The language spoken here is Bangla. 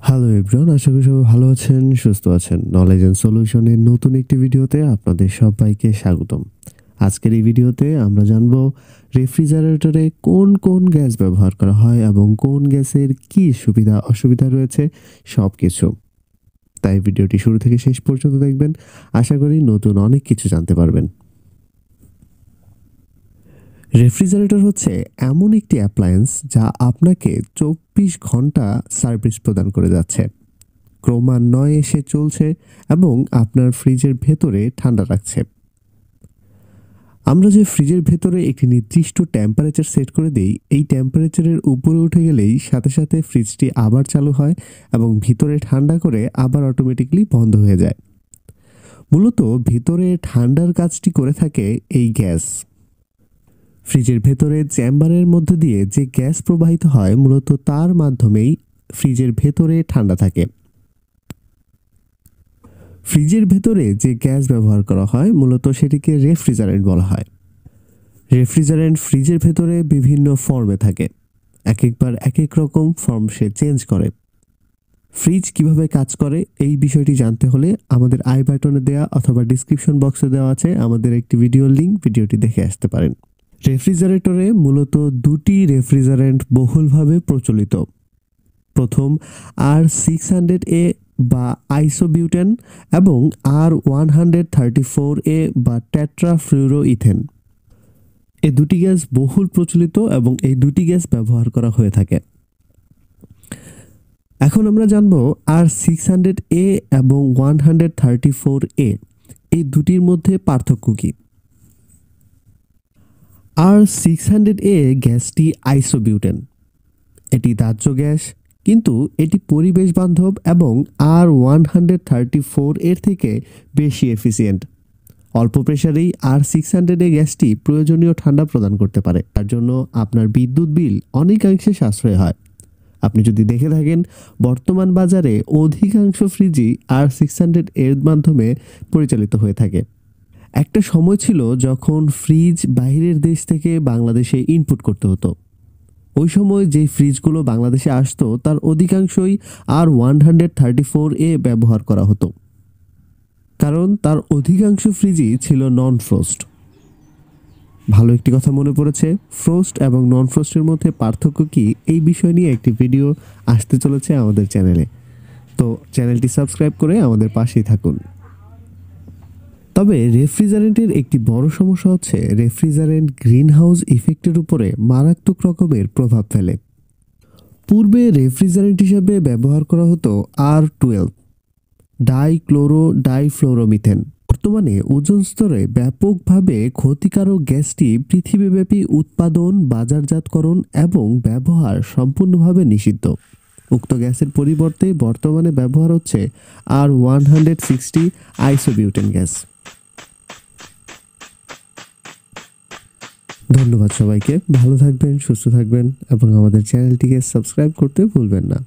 হ্যালো এভরিওয়ান, আশা করি সবাই ভালো আছেন, সুস্থ আছেন। নলেজ অ্যান্ড সলিউশনের নতুন একটি ভিডিওতে আপনাদের সবাইকে স্বাগতম। আজকের এই ভিডিওতে আমরা জানব রেফ্রিজারেটরে কোন কোন গ্যাস ব্যবহার করা হয় এবং কোন গ্যাসের কি সুবিধা অসুবিধা রয়েছে সব কিছু। তাই ভিডিওটি শুরু থেকে শেষ পর্যন্ত দেখবেন, আশা করি নতুন অনেক কিছু জানতে পারবেন। রেফ্রিজারেটর হচ্ছে এমন একটি অ্যাপ্লায়েন্স যা আপনাকে 24 ঘন্টা সার্ভিস প্রদান করে যাচ্ছে, ক্রমান্বয়ে এসে চলছে এবং আপনার ফ্রিজের ভেতরে ঠান্ডা রাখছে। আমরা যে ফ্রিজের ভেতরে একটি নির্দিষ্ট টেম্পারেচার সেট করে দিই, এই টেম্পারেচারের উপরে উঠে গেলেই সাথে সাথে ফ্রিজটি আবার চালু হয় এবং ভিতরে ঠান্ডা করে আবার অটোমেটিকলি বন্ধ হয়ে যায়। মূলত ভিতরে ঠান্ডার কাজটি করে থাকে এই গ্যাস। ফ্রিজের ভেতরে চেম্বারের মধ্যে দিয়ে যে গ্যাস প্রবাহিত হয়, মূলত তার মাধ্যমেই ফ্রিজের ভেতরে ঠান্ডা থাকে। ফ্রিজের ভেতরে যে গ্যাস ব্যবহার করা হয় মূলত সেটিকে রেফ্রিজারেন্ট বলা হয়। রেফ্রিজারেন্ট ফ্রিজের ভেতরে বিভিন্ন ফর্মে থাকে, এক একবার এক এক রকম ফর্ম সে চেঞ্জ করে। ফ্রিজ কিভাবে কাজ করে এই বিষয়টি জানতে হলে আমাদের আই বাটনে দেওয়া অথবা ডিসক্রিপশন বক্সে দেওয়া আছে আমাদের একটি ভিডিওর লিঙ্ক, ভিডিওটি দেখে আসতে পারেন। রেফ্রিজারেটরে মূলত দুটি রেফ্রিজারেন্ট বহুলভাবে প্রচলিত। প্রথম R600A বা আইসোবিউটেন এবং R134A বা টেট্রাফ্লুরোইথেন। এই দুটি গ্যাস বহুল প্রচলিত এবং এই দুটি গ্যাস ব্যবহার করা হয়ে থাকে। এখন আমরা জানব R600A এবং 134A এই দুটির মধ্যে পার্থক্য কী। R600A গ্যাসটি আইসোবিউটেন, এটি দাহ্য গ্যাস, কিন্তু এটি পরিবেশ বান্ধব এবং R134 এর থেকে বেশি এফিসিয়েন্ট। অল্প প্রেসারেই R600A গ্যাসটি প্রয়োজনীয় ঠান্ডা প্রদান করতে পারে, তার জন্য আপনার বিদ্যুৎ বিল অনেকাংশে সাশ্রয় হয়। আপনি যদি দেখে থাকেন, বর্তমান বাজারে অধিকাংশ ফ্রিজই R600 এর মাধ্যমে পরিচালিত হয়ে থাকে। একটা সময় ছিল যখন ফ্রিজ বাইরের দেশ থেকে বাংলাদেশে ইনপুট করতে হতো। ওই সময় যে ফ্রিজগুলো বাংলাদেশে আসতো তার অধিকাংশই R134A ব্যবহার করা হতো, কারণ তার অধিকাংশ ফ্রিজই ছিল নন ফ্রোস্ট। ভালো একটি কথা মনে পড়েছে, ফ্রোস্ট এবং নন ফ্রোস্টের মধ্যে পার্থক্য কি এই বিষয় নিয়ে একটি ভিডিও আসতে চলেছে আমাদের চ্যানেলে, তো চ্যানেলটি সাবস্ক্রাইব করে আমাদের পাশেই থাকুন। তবে রেফ্রিজারেন্টের একটি বড় সমস্যা হচ্ছে রেফ্রিজারেন্ট গ্রিনহাউস ইফেক্টের উপরে মারাত্মক রকমের প্রভাব ফেলে। পূর্বে রেফ্রিজারেন্ট হিসেবে ব্যবহার করা হতো R12 ডাইফ্লোরোমিথেন। বর্তমানে ওজোন স্তরে ব্যাপকভাবে ক্ষতিকারক গ্যাসটি পৃথিবীব্যাপী উৎপাদন, বাজারজাতকরণ এবং ব্যবহার সম্পূর্ণভাবে নিষিদ্ধ। উক্ত গ্যাসের পরিবর্তে বর্তমানে ব্যবহার হচ্ছে R160 আইসোবিউটেন গ্যাস। ধন্যবাদ সবাইকে, ভালো থাকবেন, সুস্থ থাকবেন এবং আমাদের চ্যানেলটিকে সাবস্ক্রাইব করতে ভুলবেন না।